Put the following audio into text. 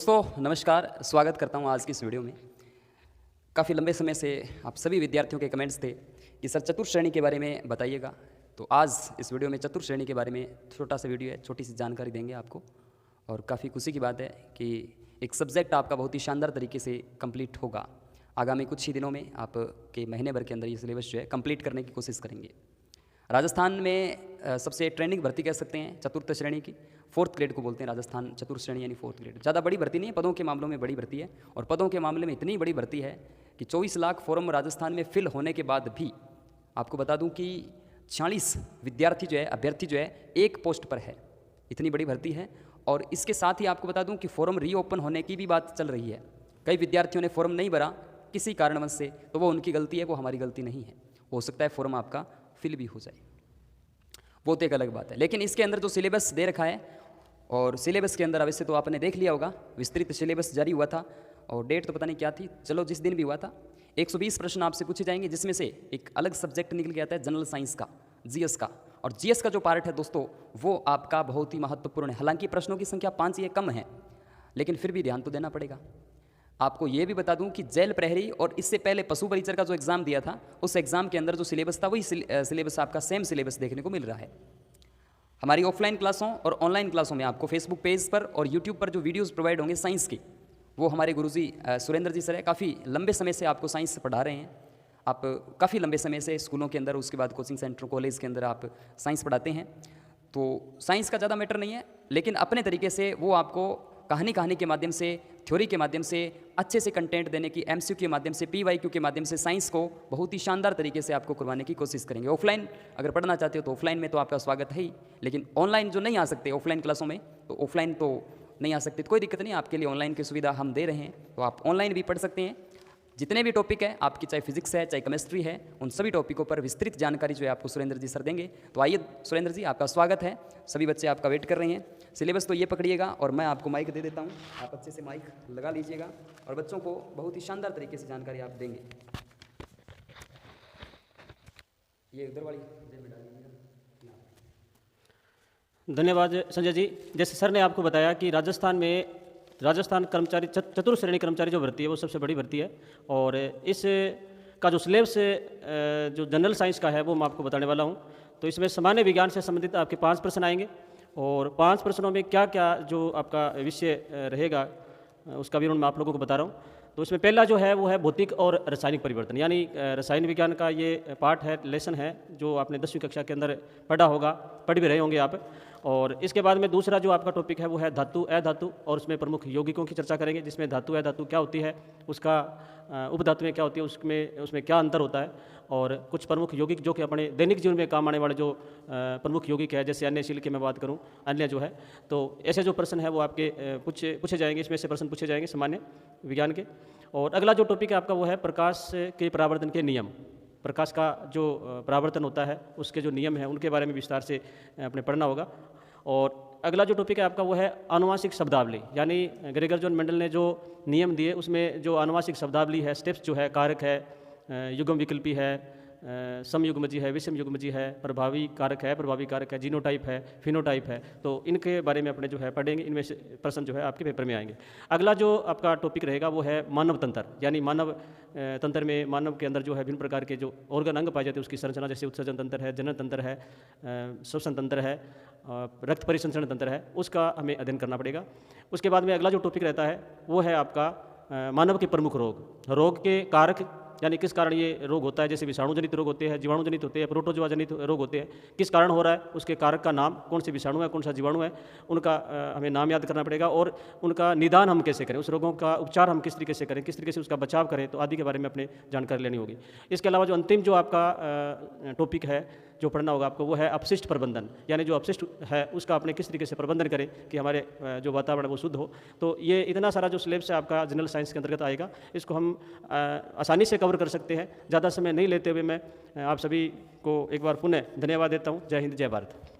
दोस्तों नमस्कार, स्वागत करता हूं आज की इस वीडियो में। काफ़ी लंबे समय से आप सभी विद्यार्थियों के कमेंट्स थे कि सर चतुर्श्रेणी के बारे में बताइएगा। तो आज इस वीडियो में चतुर्श्रेणी के बारे में छोटा सा वीडियो है, छोटी सी जानकारी देंगे आपको। और काफ़ी खुशी की बात है कि एक सब्जेक्ट आपका बहुत ही शानदार तरीके से कंप्लीट होगा। आगामी कुछ ही दिनों में आपके महीने भर के अंदर ये सिलेबस जो है कंप्लीट करने की कोशिश करेंगे। राजस्थान में सबसे ट्रेंडिंग भर्ती कह सकते हैं चतुर्थ श्रेणी की, 4th ग्रेड को बोलते हैं राजस्थान चतुर्श्रेणी यानी 4th ग्रेड। ज़्यादा बड़ी भर्ती नहीं है, पदों के मामलों में बड़ी भर्ती है। और पदों के मामले में इतनी बड़ी भर्ती है कि 24 लाख फॉर्म राजस्थान में फिल होने के बाद भी आपको बता दूं कि 46 विद्यार्थी जो है, अभ्यर्थी जो है, एक पोस्ट पर है। इतनी बड़ी भर्ती है। और इसके साथ ही आपको बता दूं कि फॉर्म रीओपन होने की भी बात चल रही है। कई विद्यार्थियों ने फॉर्म नहीं भरा किसी कारणवश से, तो वो उनकी गलती है, वो हमारी गलती नहीं है। हो सकता है फॉर्म आपका फिल भी हो जाए, वो तो एक अलग बात है। लेकिन इसके अंदर जो सिलेबस दे रखा है, और सिलेबस के अंदर अवश्य तो आपने देख लिया होगा, विस्तृत सिलेबस जारी हुआ था और डेट तो पता नहीं क्या थी, चलो जिस दिन भी हुआ था 120 प्रश्न आपसे पूछे जाएंगे, जिसमें से एक अलग सब्जेक्ट निकल के आता है जनरल साइंस का, जीएस का। और जीएस का जो पार्ट है दोस्तों, वो आपका बहुत ही महत्वपूर्ण है। हालांकि प्रश्नों की संख्या 5 ये कम है, लेकिन फिर भी ध्यान तो देना पड़ेगा। आपको ये भी बता दूं कि जेल प्रहरी और इससे पहले पशु परिचर का जो एग्ज़ाम दिया था, उस एग्ज़ाम के अंदर जो सिलेबस था वही सिलेबस आपका सेम सिलेबस देखने को मिल रहा है। हमारी ऑफलाइन क्लासों और ऑनलाइन क्लासों में आपको फेसबुक पेज पर और यूट्यूब पर जो वीडियोस प्रोवाइड होंगे साइंस की, वो हमारे गुरुजी सुरेंद्र जी सर है। काफ़ी लंबे समय से आपको साइंस पढ़ा रहे हैं। आप काफ़ी लंबे समय से स्कूलों के अंदर, उसके बाद कोचिंग सेंटर, कॉलेज के अंदर आप साइंस पढ़ाते हैं। तो साइंस का ज़्यादा मैटर नहीं है, लेकिन अपने तरीके से वो आपको कहानी के माध्यम से, थ्योरी के माध्यम से, अच्छे से कंटेंट देने की, एमसीक्यू के माध्यम से, पीवाईक्यू के माध्यम से साइंस को बहुत ही शानदार तरीके से आपको करवाने की कोशिश करेंगे। ऑफलाइन अगर पढ़ना चाहते हो तो ऑफलाइन में तो आपका स्वागत है ही, लेकिन ऑनलाइन जो नहीं आ सकते ऑफलाइन क्लासों में, तो ऑफलाइन तो नहीं आ सकते, तो कोई दिक्कत नहीं, आपके लिए ऑनलाइन की सुविधा हम दे रहे हैं, तो आप ऑनलाइन भी पढ़ सकते हैं। जितने भी टॉपिक है आपकी, चाहे फिजिक्स है, चाहे केमिस्ट्री है, उन सभी टॉपिकों पर विस्तृत जानकारी जो है आपको सुरेंद्र जी सर देंगे। तो आइए सुरेंद्र जी, आपका स्वागत है। सभी बच्चे आपका वेट कर रहे हैं। सिलेबस तो ये पकड़िएगा और मैं आपको माइक दे देता हूँ, आप अच्छे से माइक लगा लीजिएगा और बच्चों को बहुत ही शानदार तरीके से जानकारी आप देंगे। ये उधर वाली में डाल दीजिएगा। धन्यवाद संजय जी। जैसे सर ने आपको बताया कि राजस्थान कर्मचारी चतुर्श्रेणी कर्मचारी जो भर्ती है वो सबसे बड़ी भर्ती है। और इस का जो सिलेबस जो जनरल साइंस का है वो मैं आपको बताने वाला हूँ। तो इसमें सामान्य विज्ञान से संबंधित आपके 5 प्रश्न आएंगे, और 5 प्रश्नों में क्या क्या जो आपका विषय रहेगा उसका विवरण मैं आप लोगों को बता रहा हूँ। तो इसमें पहला जो है वो है भौतिक और रासायनिक परिवर्तन, यानी रसायन विज्ञान का ये पार्ट है, लेसन है, जो आपने 10वीं कक्षा के अंदर पढ़ा होगा, पढ़ भी रहे होंगे आप। और इसके बाद में दूसरा जो आपका टॉपिक है वो है धातु अधातु, और उसमें प्रमुख यौगिकों की चर्चा करेंगे, जिसमें धातु अधातु क्या होती है, उसका उपधातुएं क्या होती है, उसमें क्या अंतर होता है, और कुछ प्रमुख यौगिक जो कि अपने दैनिक जीवन में काम आने वाले जो प्रमुख यौगिक है, जैसे अन्य शील की मैं बात करूं, अन्य जो है, तो ऐसे जो प्रश्न है वो आपके पूछे जाएंगे, इसमें से प्रश्न पूछे जाएंगे सामान्य विज्ञान के। और अगला जो टॉपिक है आपका वो है प्रकाश के परावर्तन के नियम। प्रकाश का जो परावर्तन होता है उसके जो नियम हैं उनके बारे में विस्तार से अपने पढ़ना होगा। और अगला जो टॉपिक है आपका वो है आनुवांशिक शब्दावली, यानी ग्रेगर जॉन मेंडल ने जो नियम दिए उसमें जो आनुवांशिक शब्दावली है, स्टेप्स जो है, कारक है, युग्म विकल्पी है, समयुग्मजी है, विषम युग्मजी है, प्रभावी कारक है, जीनोटाइप है, फिनोटाइप है, तो इनके बारे में अपने जो है पढ़ेंगे। इनमें से प्रश्न जो है आपके पेपर में आएंगे। अगला जो आपका टॉपिक रहेगा वो है मानव तंत्र, यानी मानव तंत्र में मानव के अंदर जो है विभिन्न प्रकार के जो ऑर्गन अंग पाए जाते हैं उसकी संरचना, जैसे उत्सर्जन तंत्र है, जनन तंत्र है, श्वसन तंत्र है, रक्त परिसंचरण तंत्र है, उसका हमें अध्ययन करना पड़ेगा। उसके बाद में अगला जो टॉपिक रहता है वो है आपका मानव के प्रमुख रोग के कारक, यानी किस कारण ये रोग होता है, जैसे विषाणु जनित रोग होते हैं, जीवाणु जनित होते हैं, प्रोटोजोआ जनित रोग होते हैं, किस कारण हो रहा है, उसके कारक का नाम, कौन से विषाणु है, कौन सा जीवाणु है, उनका हमें नाम याद करना पड़ेगा, और उनका निदान हम कैसे करें, उस रोगों का उपचार हम किस तरीके से करें, किस तरीके से उसका बचाव करें, तो आदि के बारे में अपने जानकारी लेनी होगी। इसके अलावा जो अंतिम जो आपका टॉपिक है जो पढ़ना होगा आपको वो है अपशिष्ट प्रबंधन, यानी जो अपशिष्ट है उसका अपने किस तरीके से प्रबंधन करें कि हमारे जो वातावरण है वो शुद्ध हो। तो ये इतना सारा जो सिलेबस है आपका जनरल साइंस के अंतर्गत आएगा, इसको हम आसानी से कवर कर सकते हैं। ज़्यादा समय नहीं लेते हुए मैं आप सभी को एक बार पुनः धन्यवाद देता हूँ। जय हिंद, जय भारत।